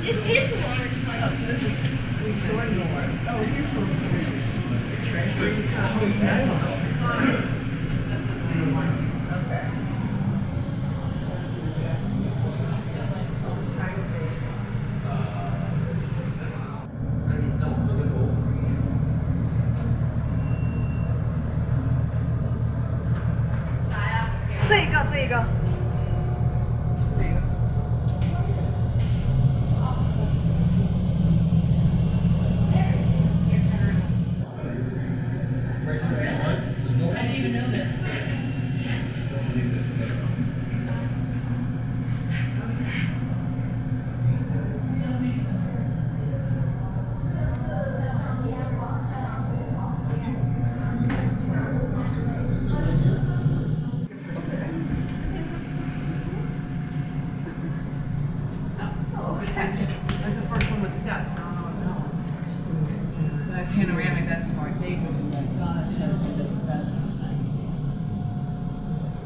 It's the water. Oh, so this is Resort North. Oh, here's where the Treasury. Okay. 这个。That's the first one with steps. I don't know what that panoramic, that's smart. Dave will do that. Donna's husband does the best.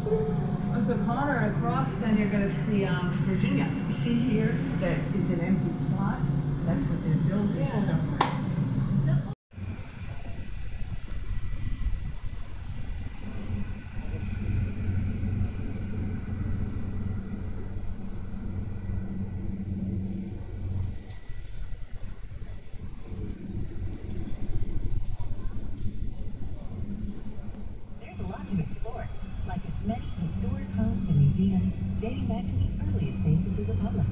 Oh, so Connor, across then you're going to see Virginia. See here, that is an empty plot. That's what they're building somewhere. There's a lot to explore, like its many historic homes and museums dating back to the earliest days of the Republic.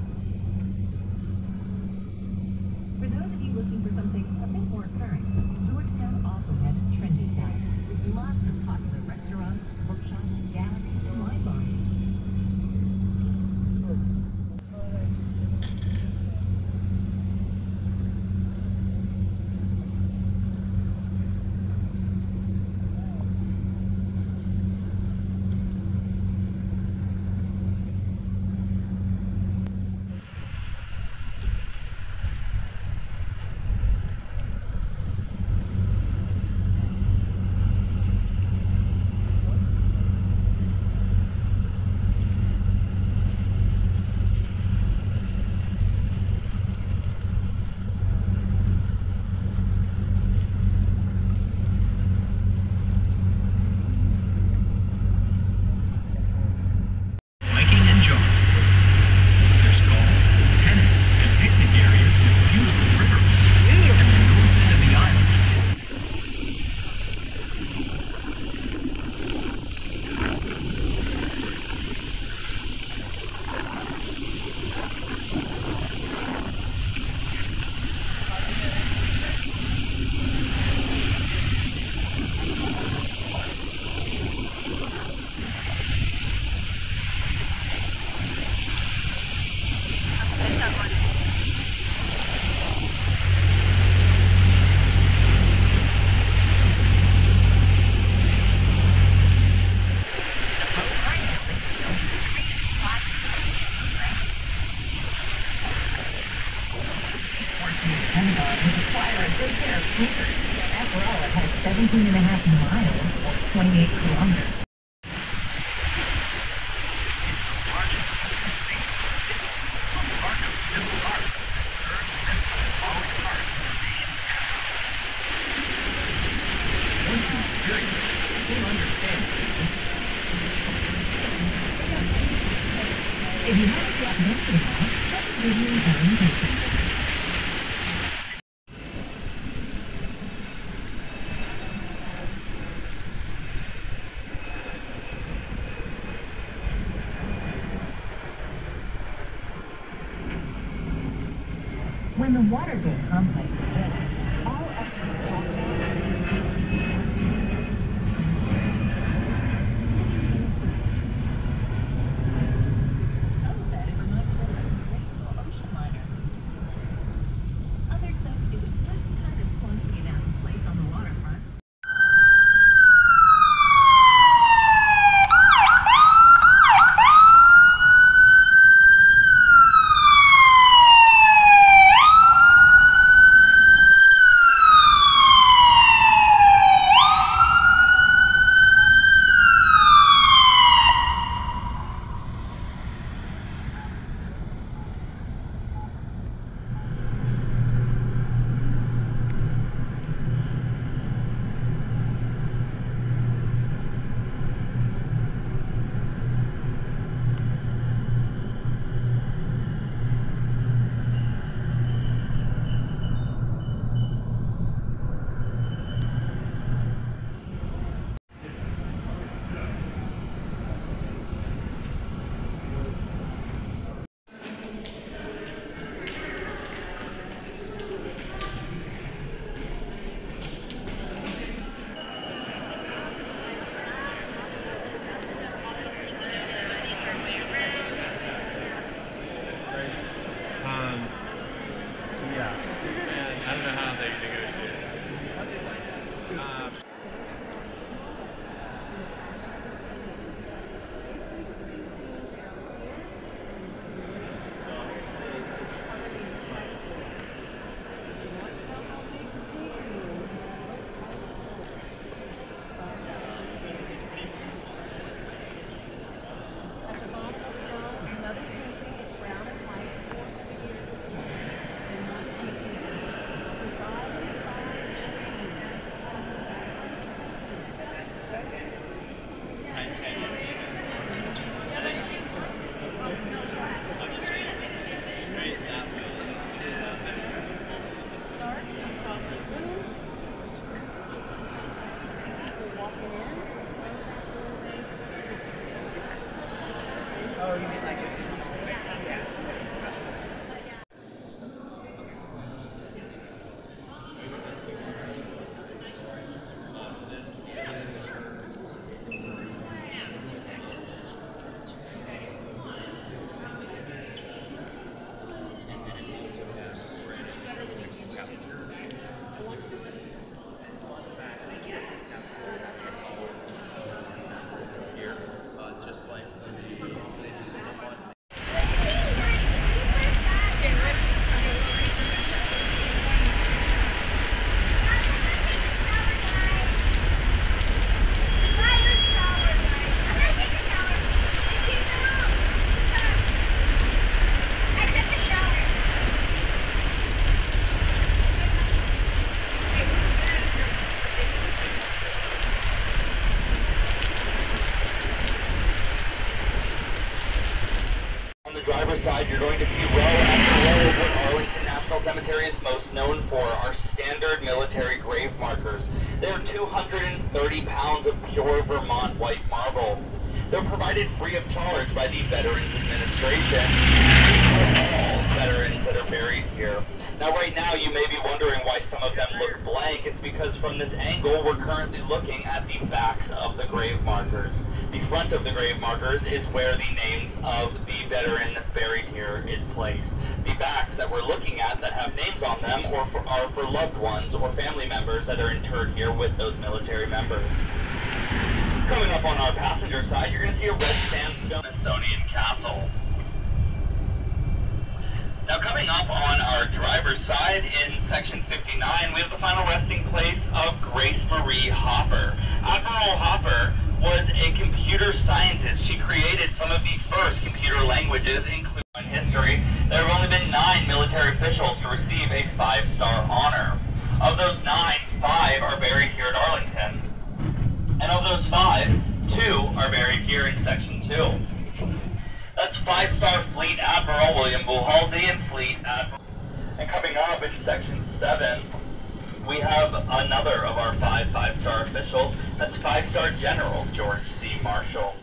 For those of you looking for something a bit more current, Georgetown also has a trendy side, with lots of popular restaurants, bookshops, galleries, and wine bars. After all, it has 17.5 miles or 28 kilometers. It's the largest open space in the city, a park of civil art that serves as the symbolic heart of the nation's capital. Once you experience it, you'll understand its significance. If you haven't yet mentioned that, let me give you an orientation. When the Watergate complex was built, all experts talked about was the distinct reputation sitting in a sea. Some said it reminded them of a graceful ocean liner. Others said it was just kind of clunky and out of place on the waterfront. you're going to see row after row of what Arlington National Cemetery is most known for are standard military grave markers. They're 230 pounds of pure Vermont white marble. They're provided free of charge by the Veterans Administration for all veterans that are buried here. Now right now you may be wondering why some of them look blank. It's because from this angle we're currently looking at the backs of the grave markers. The front of the grave markers is where the names of the veteran buried here is placed. The backs that we're looking at that have names on them are for loved ones or family members that are interred here with those military members. Coming up on our passenger side, you're going to see a red sandstone Smithsonian castle. Now coming up on our driver's side in section 59, we have the final resting place of Grace Marie Hopper. Admiral Hopper was a computer scientist. She created some of the first computer languages, including in history. There have only been 9 military officials to receive a 5-star honor. Of those 9, 5 are buried here at Arlington. And of those 5, 2 are buried here in section 2. That's 5-star Fleet Admiral William Bullhalsey and Fleet Admiral. And coming up in section 7, we have another of our 5 5-star officials. That's 5-star General George C. Marshall.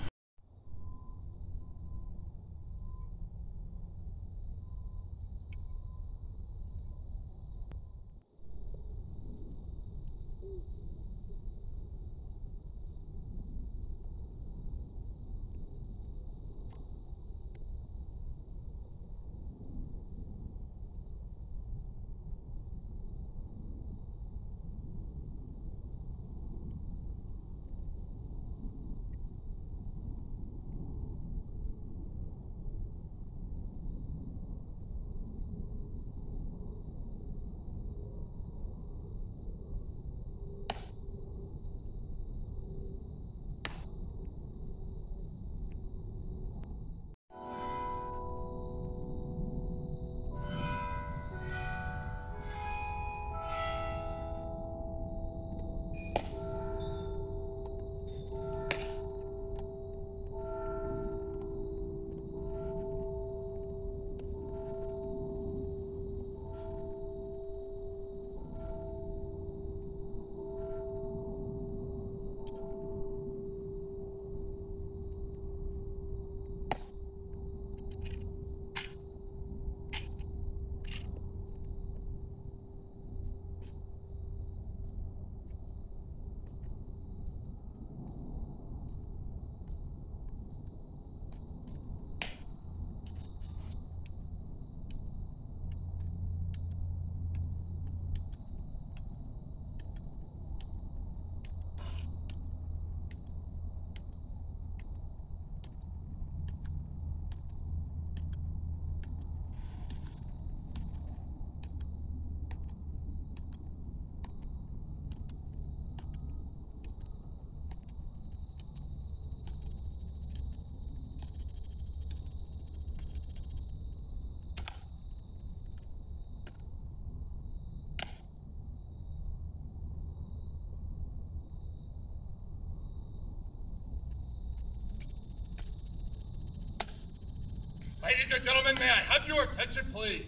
Ladies and gentlemen, may I have your attention, please?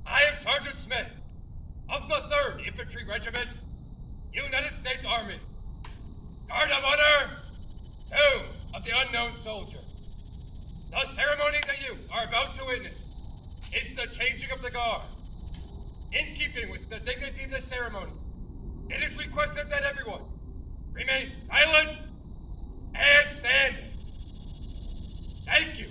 I am Sergeant Smith of the 3rd Infantry Regiment, United States Army. Guard of Honor, Tomb of the Unknown Soldier. The ceremony that you are about to witness is the changing of the guard. In keeping with the dignity of this ceremony, it is requested that everyone remain silent and standing. Thank you.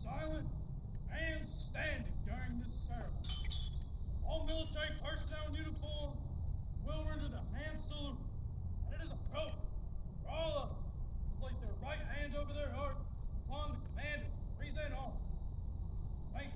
silent and standing during this ceremony. All military personnel in uniform will render the hand salute, and it is appropriate for all of them to place their right hands over their heart upon the command to present arms. Thank you.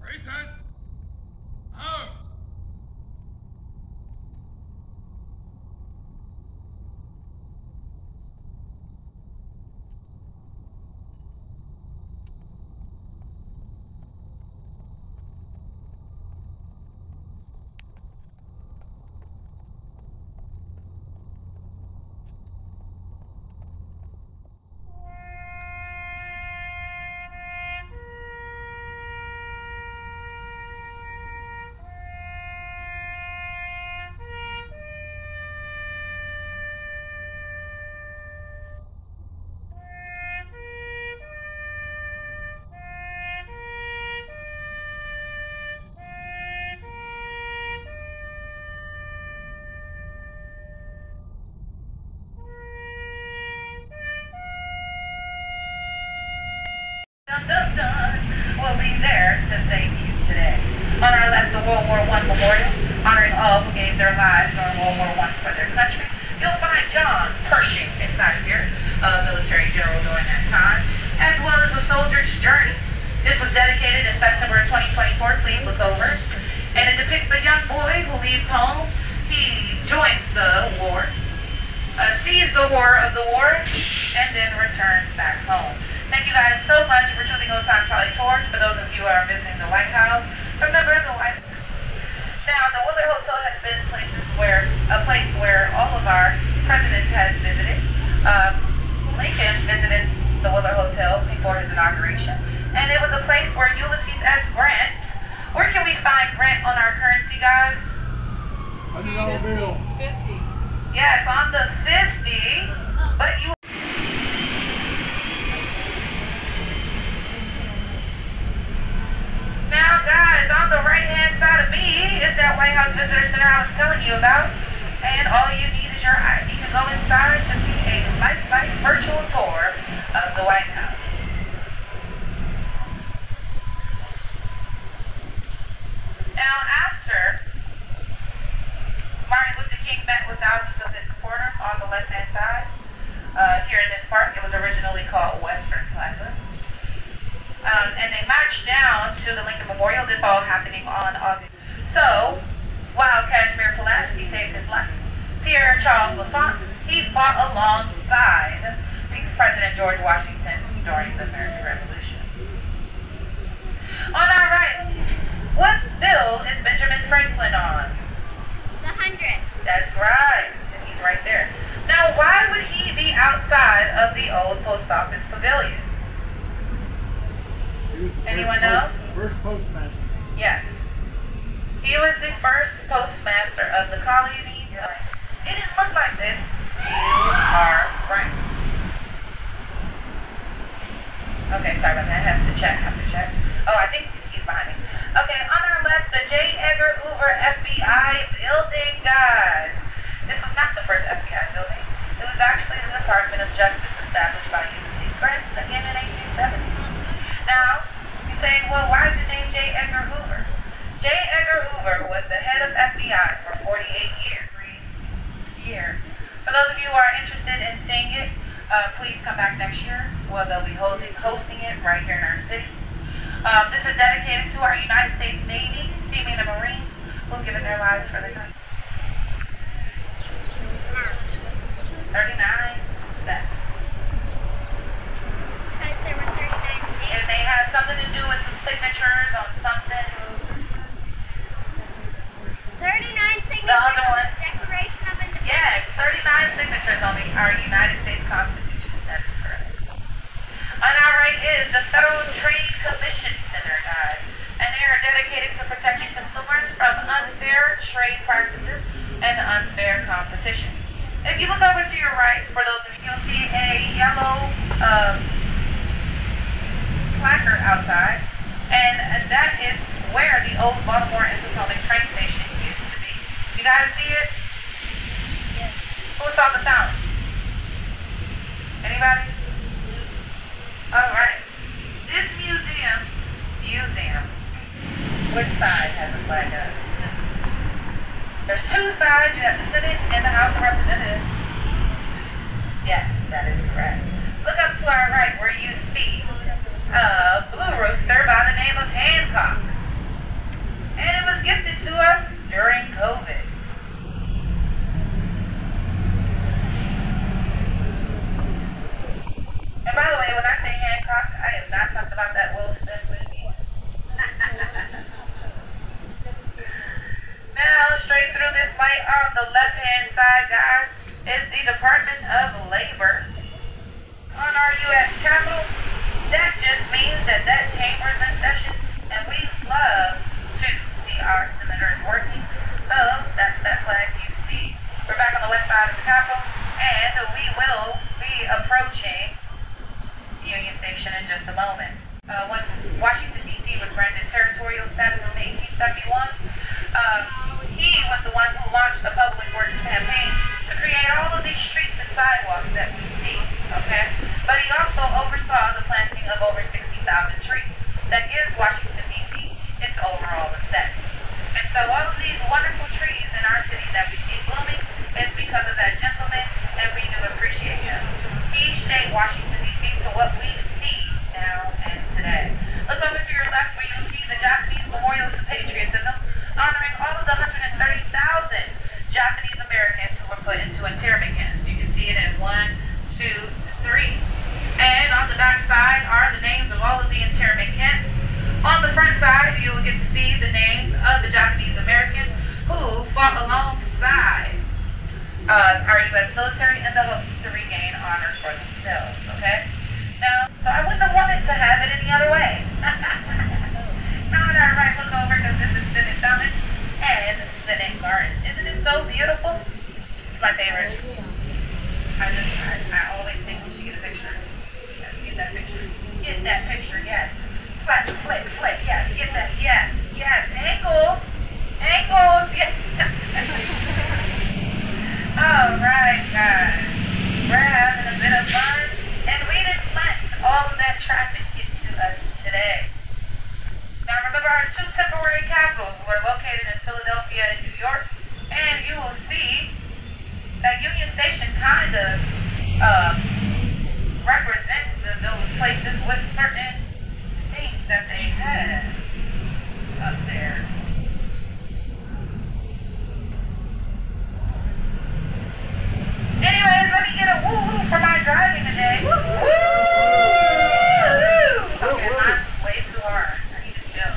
Present. Arm. Dun, dun, dun. Will be there to save you today. On our left, the World War I Memorial, honoring all who gave their lives during World War I for their country. You'll find John Pershing inside of here, a military general during that time, as well as A Soldier's Journey. This was dedicated in September of 2024. Please look over. And it depicts a young boy who leaves home. He joins the war, sees the horror of the war, and then returns back home. Thank you guys so much for choosing Old Time Charlie Tours. For those of you who are visiting the White House, remember the White House. Now, the Willard Hotel has been a place where all of our presidents has visited. Lincoln visited the Willard Hotel before his inauguration, and it was a place where Ulysses S. Grant. Where can we find Grant on our currency, guys? $100 bill. 50. Yes, on the 50, but you. Now, guys, on the right-hand side of me is that White House Visitor Center I was telling you about. And all you need is your ID to go inside to see a life-size virtual tour of the White House. Now, after Martin Luther King met with thousands of his supporters on the left-hand side, here in this park, it was originally called Western Plaza. And they marched down to the Lincoln Memorial. This all happening on August. So, while Casimir Pulaski saved his life, Pierre Charles L'Enfant, he fought alongside President George Washington during the American Revolution. On our right, what bill is Benjamin Franklin on? The 100. That's right. And he's right there. Now, why would he be outside of the old post office pavilion? Anyone know? First postmaster. Yes. He was the first postmaster of the colony. It didn't look like this. You are right. Okay, sorry about that. I have to check. Oh, I think he's behind me. Okay, on our left, the J. Edgar Hoover FBI building, guys. This was not the first FBI building. It was actually the Department of Justice established by Ulysses Grant again in 1870. Now, you say, well, why is it named J. Edgar Hoover? J. Edgar Hoover was the head of FBI for 48 years. For those of you who are interested in seeing it, please come back next year. Well, they'll be hosting it right here in our city. This is dedicated to our United States Navy, Seamen, and Marines who've given their lives for the country. 39 steps. Because there were 39 states. And they had something to do with some signatures on something. 39 signatures. The other one our United States Constitution. That is correct. On our right is the Federal Trade Commission Center, guys. And they are dedicated to protecting consumers from unfair trade practices and unfair competition. If you look over to your right, for those of you, you'll see a yellow placard outside, and that is where the old Baltimore and Potomac train station used to be. You guys see it? Yes. Who saw the fountain? Anybody? Alright. This museum, which side has a flag up? There's two sides. You have the Senate and the House of Representatives. Yes, that is correct. Look up to our right where you see a blue rooster by the name of Hancock. And it was gifted to us during COVID. And by the way, when I say Hancock, I am not talking about that Will Smith movie. Now, straight through this light on the left-hand side, guys, is the Department of Labor. On our U.S. Capitol, that just means that chamber is in session, and we love to see our senators working. So, that's that flag you see. We're back on the west side of the Capitol, and we will be approaching Union Station in just a moment. When Washington, D.C. was granted territorial status in 1871, he was the one who launched the Public Works campaign to create all of these streets and sidewalks that we see, okay? But he also oversaw the planting of over 60,000 trees. That gives Washington, D.C. its overall aesthetic. And so all of these wonderful trees in our city that we see blooming is because of that gentleman, and we do appreciate him. He shaped Washington, D.C. to what we see now and today. Look over to your left where you see the Japanese Memorial to Patriotism, honoring all of the 130,000 Japanese Americans who were put into internment camps. You can see it in 1, 2, 3. And on the back side are the names of all of the internment camps. On the front side, you will get to see the names of the Japanese Americans who fought alongside our U.S. military in the hopes to regain honor for themselves, okay? Now, so I wouldn't have wanted to have it any other way. Now on our right, look over because this is Senate Summit and Senate Garden. Isn't it so beautiful? It's my favorite. I always think we should get a picture. Yes, get that picture. Get that picture, yes. Flick, yes, get that, yes. Ankles, yes. Alright, guys. We're having a bit of fun, and we didn't let all of that traffic get to us today. Now remember, our two temporary capitals were located in Philadelphia and New York, and you will see that Union Station kind of represents those places with certain things that they had up there. Anyways, let me get a woo-hoo for my driving today. Woo-hoo! Okay, mine's way too hard. I need to chill.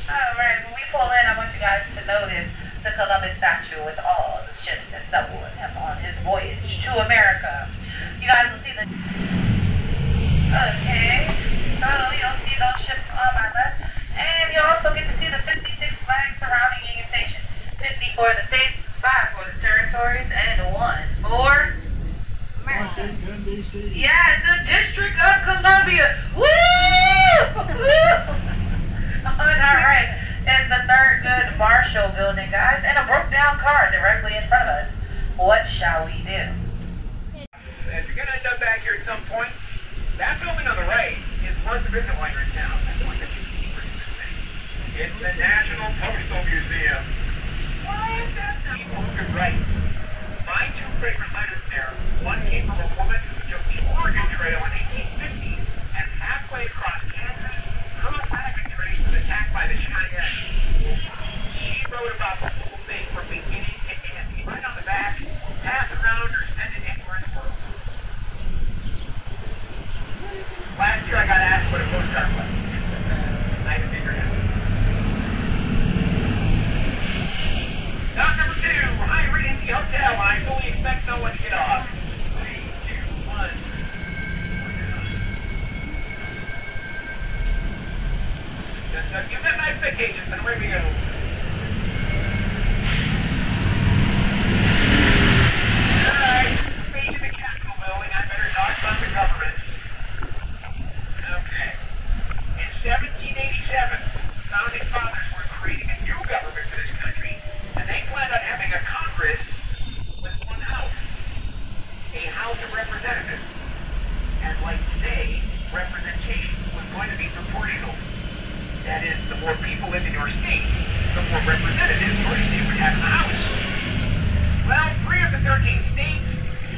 Alright, when we pull in, I want you guys to notice the Columbus statue with all the ships that sailed him on his voyage to America. You guys will see the... Okay, so you'll see those ships on my left, and you'll also get to see the 56 flags surrounding Union Station. 50 for the states, 5 for the territories, and 1 for... Washington, D.C. Yes, the District of Columbia. Woo! On our right is the Thurgood Marshall building, guys, and a broke down car directly in front of us. What shall we do? If you're going to end up back here at some point, that building on the right is worth a visit while you're in town. That's one that you can see pretty good thing. It's the National Postal Museum. Why is that? People look right. My two favorite letters there, one came from a woman who took the Oregon Trail in 1850, and halfway across Kansas, her wagon train was attacked by the Cheyennes. She wrote about the whole thing from beginning to end. Right on the back, pass around or send it anywhere in the world. Last year I got asked what a postcard was. I had to figure it out. Dock number 2, high Regency Hotel. I fully representatives first they would have in the House. Well, 3 of the 13 states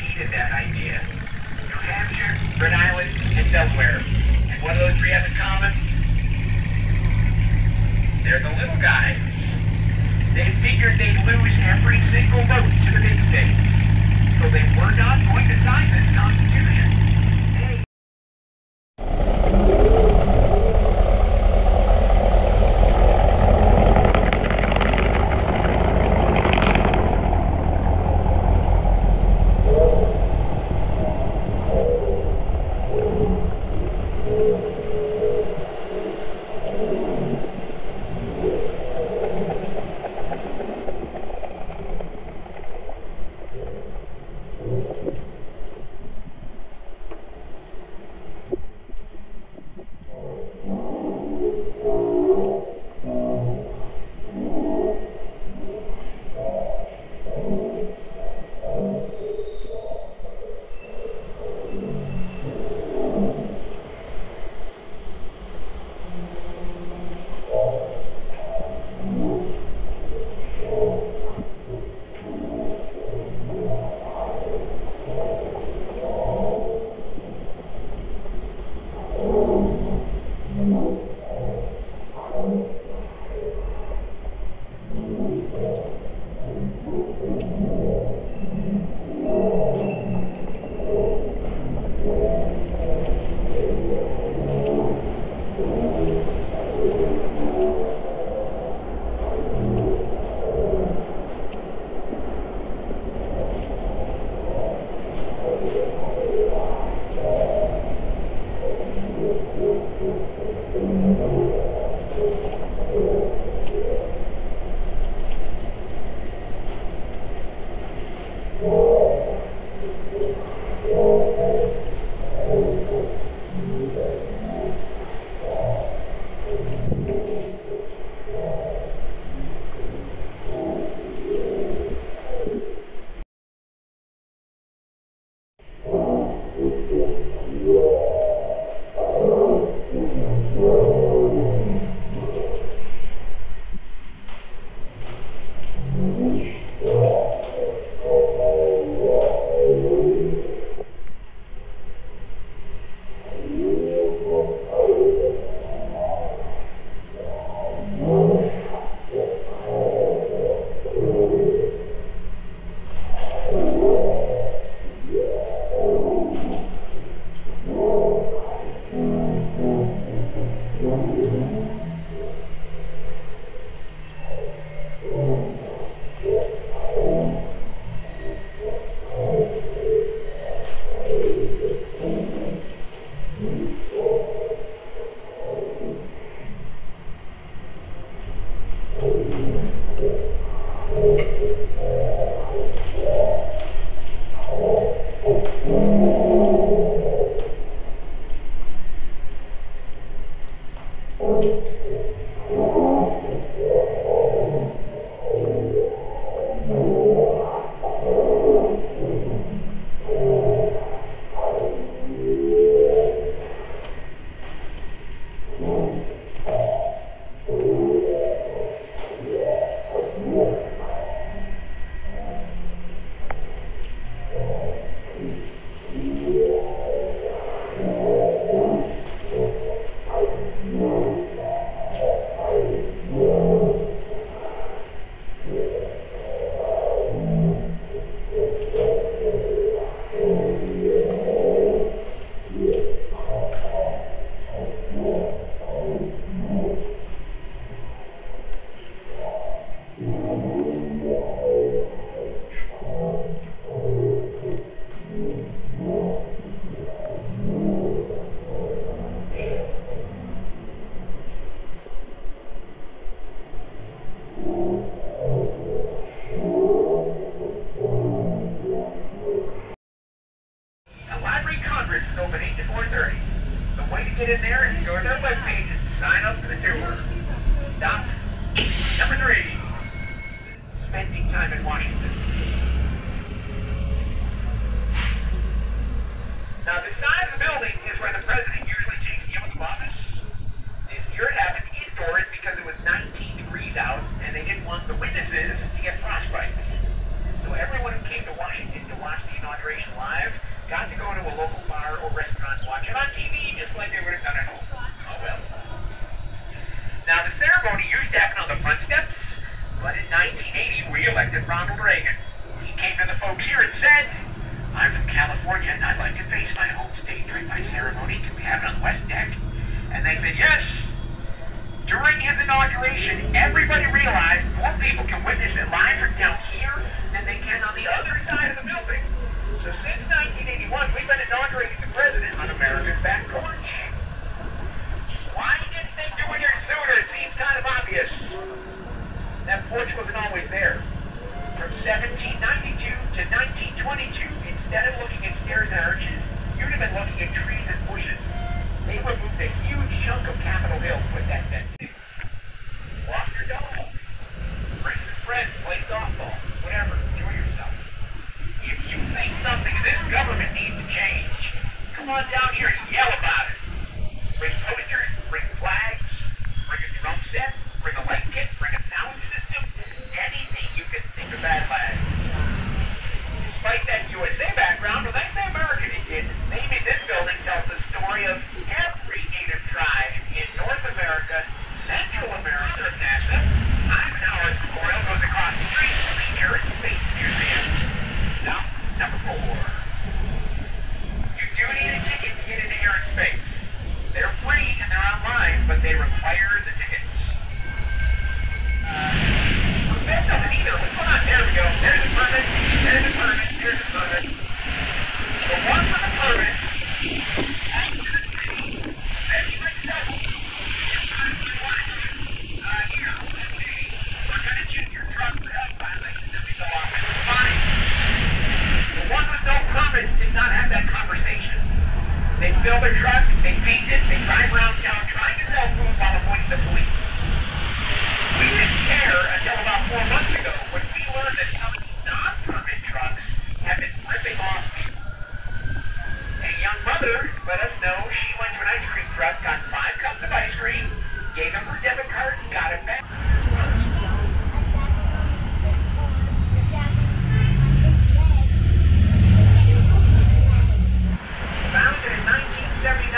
heeded that idea. New Hampshire, Rhode Island, and Delaware. And what do those 3 have in common? They're the little guys. They figured they'd lose every single vote to the big states. So they were not going to sign this Constitution. 1980, we elected Ronald Reagan. He came to the folks here and said, I'm from California and I'd like to face my home state during my ceremony. Can we have it on the West Deck? And they said yes. During his inauguration, everybody realized more people can witness it live from down here than they can on the other side of the building. So since 1981, we've been inaugurating the president on America's back porch. Why didn't they do it here sooner? It seems kind of obvious. That porch wasn't always there. From 1792 to 1922, instead of looking at stairs and arches, you'd have been looking at trees and bushes. They removed a huge chunk of Capitol Hill to put that in. Walk your dog. Bring some friends, play softball, whatever. Enjoy yourself. If you think something in this government needs to change, come on down here and yell about it. Bring posters, bring flags, bring a drum set, bring a light kit, bring a sound system, anything you can think of that flag. Despite that USA background, when I say American Indian, maybe this building tells the story of every native tribe in North America, Central America, NASA. Eisenhower's memorial goes across the street from the Air and Space Museum. Now, number 4. You do need a ticket to get into Air and Space. They're free and they're online, but they require the tickets. That doesn't either. What's going on? There we go. There's a permit. There's a permit. There's a permit. The one for the permit. Back to the city. That's like double. It's time to watch. Here, let's see. We're going to check your truck for health violations every so often. Fine. The one with no permit did not have that conversation. They fill their truck, they paint it, they drive around town trying to sell food while avoiding the police. We didn't care until about 4 months ago when we learned that some non-permit trucks have been ripping off people. A young mother let us know she went to an ice cream truck, got 5 cups of ice cream, gave them her debit card, and got it back. Founded in 1979,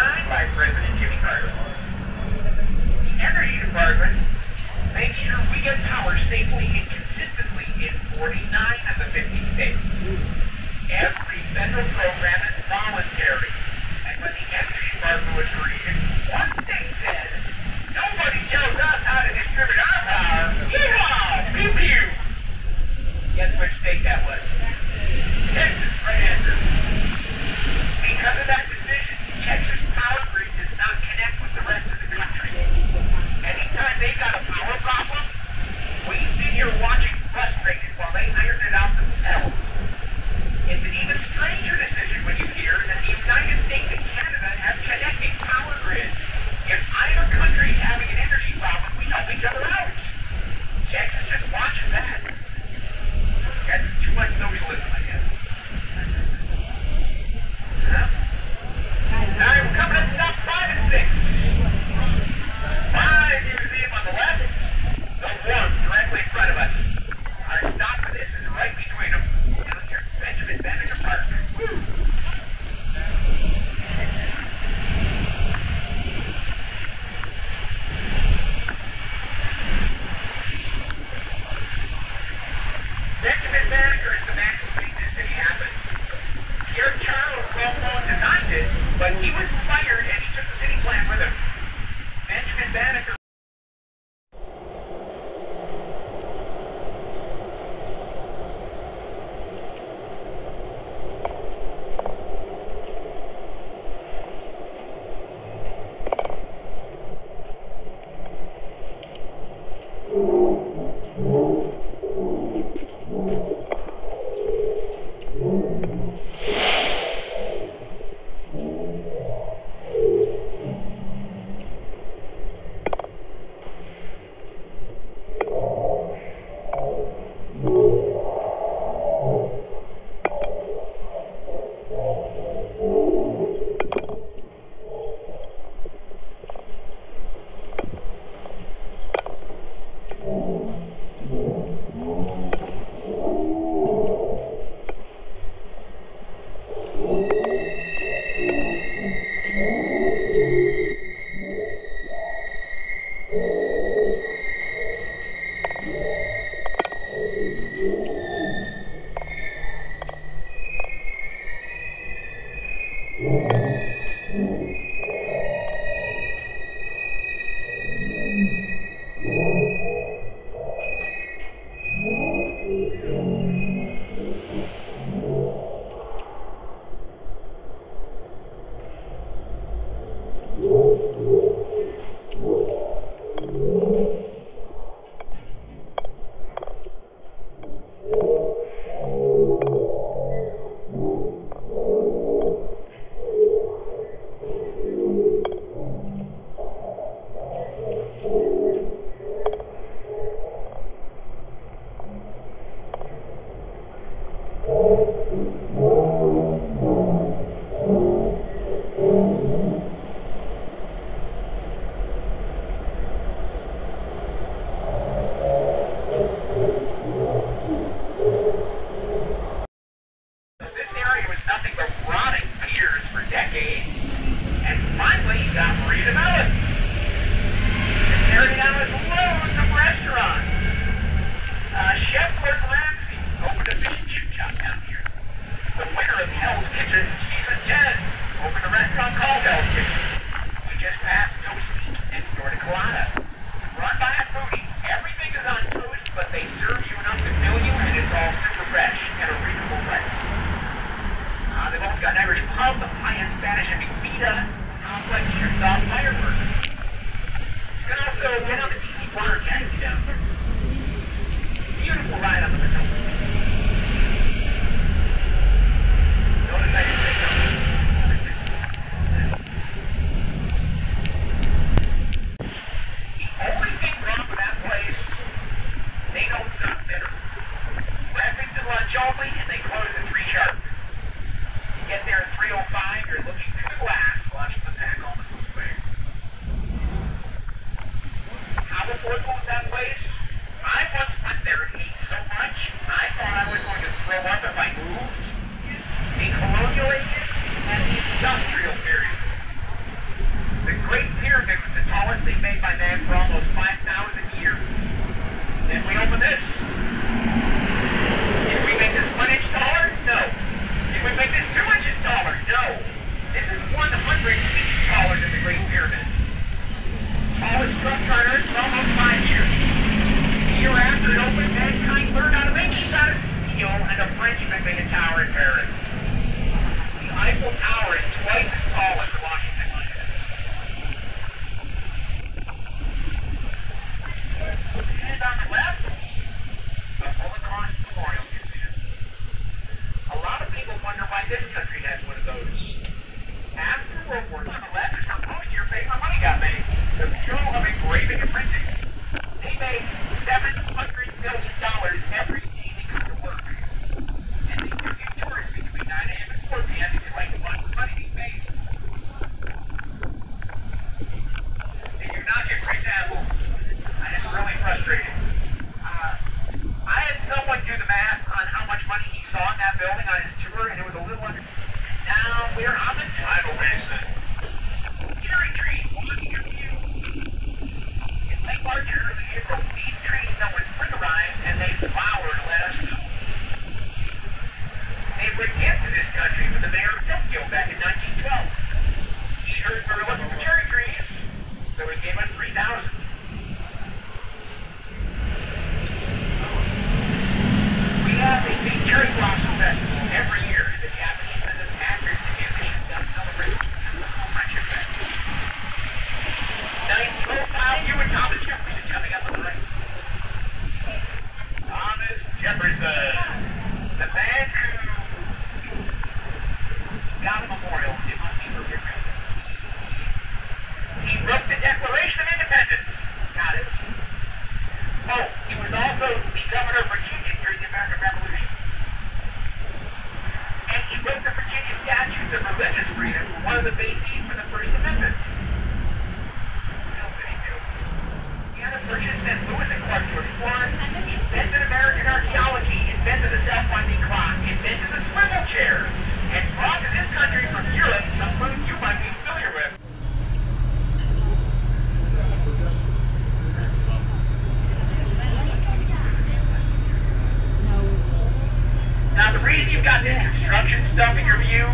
you've got this construction stuff in your view,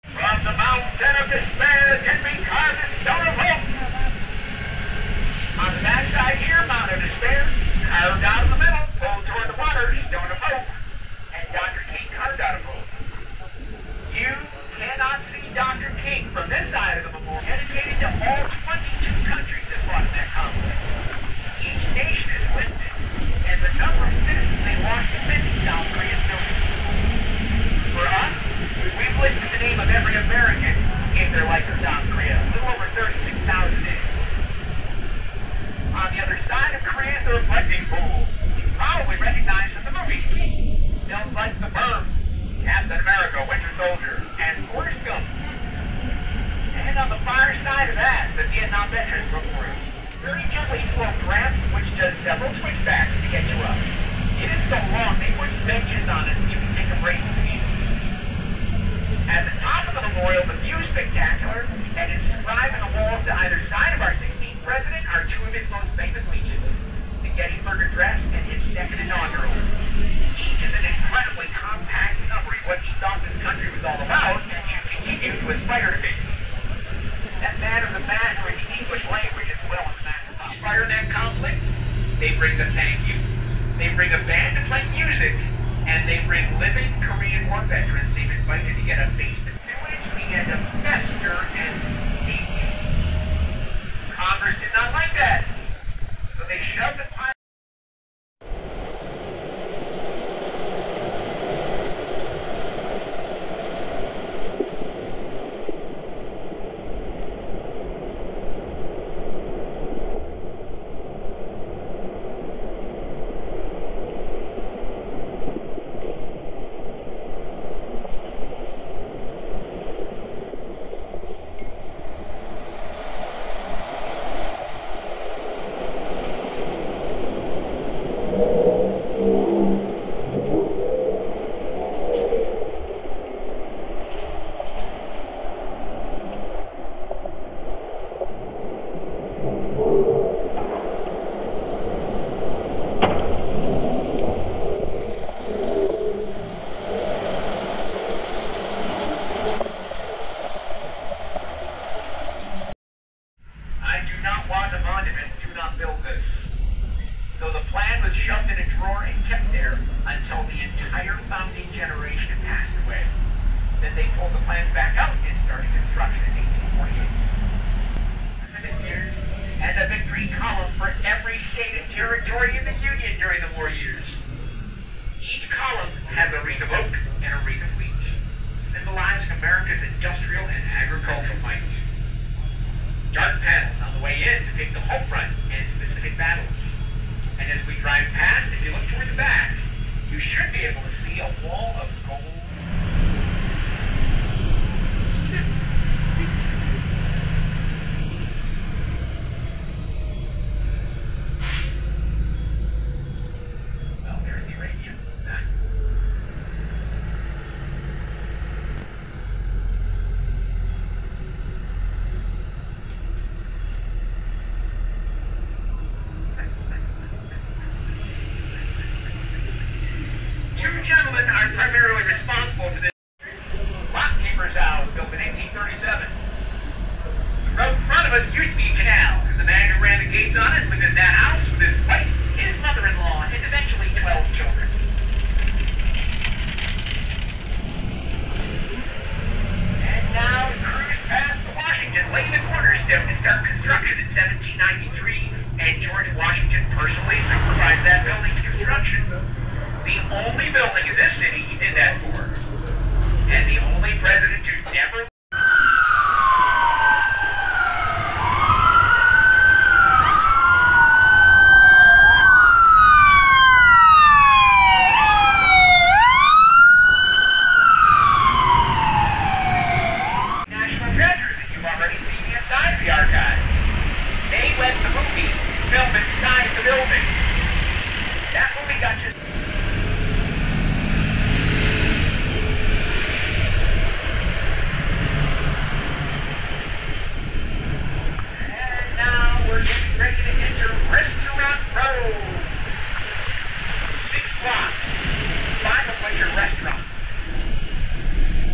from the mountain of despair can be carved a stone of hope. On the backside here, Mount of Despair, carved out of the middle, pulled toward the water, stone of hope, and Dr. King carved out of hope. You cannot see Dr. King from this side of the memorial, dedicated to all 22 countries that fought in that conflict. Each nation is listed, and the number of citizens they lost defending South Korea still. For us, we've listed the name of every American who gave their life to South Korea, a little over 36,000 names. On the other side of Korea is the reflecting pool. You probably recognize from the movie. Films like The Burbs, Captain America, Winter Soldier, and Forrest Gump. And on the far side of that, the Vietnam Veterans Memorial. Very gently sloped ramp, which does several switchbacks to get you up. It is so long, they put benches on it so you can take a break between them. At the top of the memorial, the view is spectacular, and inscribed on the walls to either side of our 16th president are two of his most famous speeches, the Gettysburg Address and his second inaugural. Each is an incredibly compact summary of what he thought this country was all about, and should continue to aspire to be. That man is a master in the English language as well as master. Inspire that conflict, they bring the thank yous. They bring a band to play music, and they bring living Korean War veterans they've invited to get a face to which began to fester and steep. Congress did not like that, so they shoved the pile.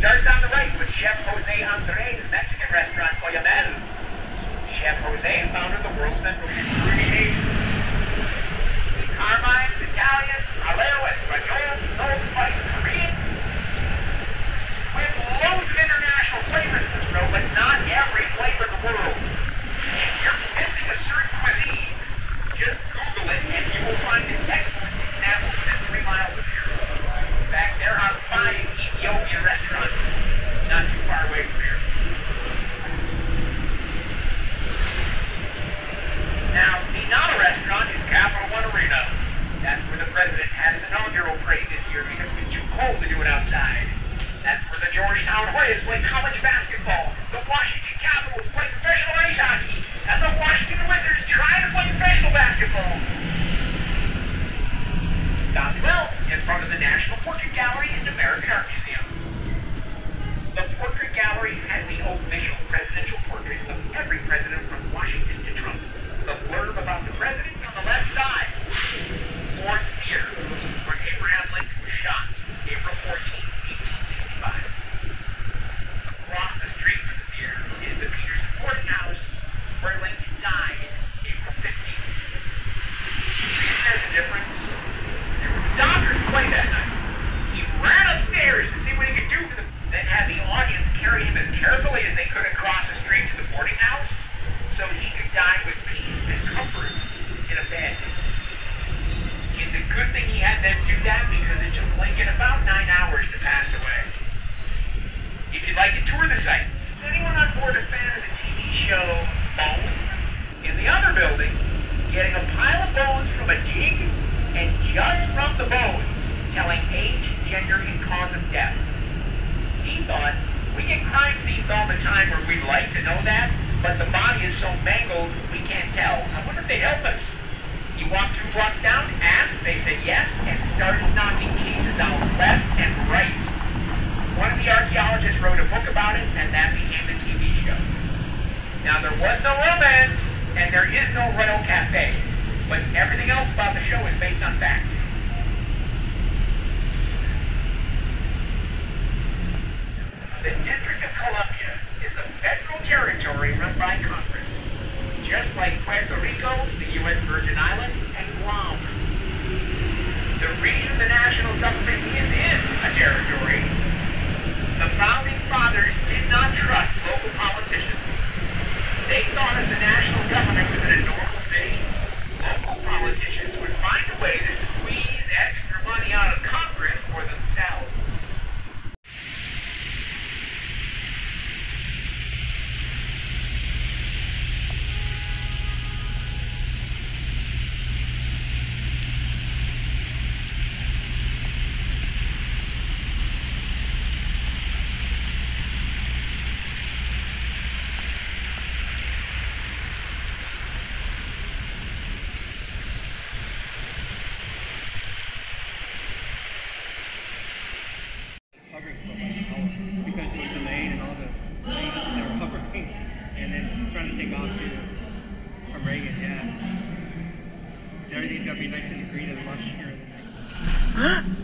Starts on the right with Chef Jose Andres' Mexican restaurant, Oyamel. Chef Jose founded the world's most fruity Asian. Carmine's Italian, Aleo Espanol, Soul Spice Korean. With loads of international flavors in this row, but not every flavor in the world. If you're missing a certain cuisine, just Google it and you will find an excellent example within 3 miles of here. In fact, there are 5 Ethiopian restaurants not too far away from here. Now, the Nana restaurant is Capital One Arena. That's where the president had his inaugural parade this year because it was too cold to do it outside. That's where the Georgetown Hoyas play college basketball. The Washington Capitals play professional ice hockey. And the Washington Wizards try to play professional basketball. Stop well in front of the National Portrait Gallery and American Art Museum. The Portrait Gallery has the official presidential portraits of every president from Washington to Trump. The blurb about the president on the left side. Ford Theater, where Abraham Lincoln was shot, April 14, 1865. Across the street from the theater is the Peterson Courthouse, where Lincoln died, April 15th. There's a difference. There was Dodgers play that night. He ran upstairs to see what he could do for them, then had the audience carry him as carefully as they could across the street to the boarding house, so he could die with peace and comfort in a bed. It's a good thing he had them do that because it took Lincoln about 9 hours to pass away. If you'd like to tour the site, is anyone on board a fan of the TV show Bones? In the other building, getting a pile of bones from a dig, and just from the bones, telling age, gender, and cause of death. He thought, we get crime scenes all the time where we'd like to know that, but the body is so mangled, we can't tell. I wonder if they help us. He walked 2 blocks down, asked, they said yes, and started knocking cases out left and right. One of the archaeologists wrote a book about it, and that became the TV show. Now, there was no romance, and there is no Royal Cafe, but everything else about the show is based on fact. The District of Columbia is a federal territory run by Congress, just like Puerto Rico, the U.S. Virgin Islands, and Guam. The reason the national government is in a territory, the founding fathers did not trust local politicians. They thought if the national government was in a normal city, local politicians would find a way to squeeze extra money out of Congress for themselves. Hovering for like an hour because it was delayed and all the things that were hovering, and then it's trying to take off to from Reagan. Yeah, everything's gonna be nice and green and lush here in the night.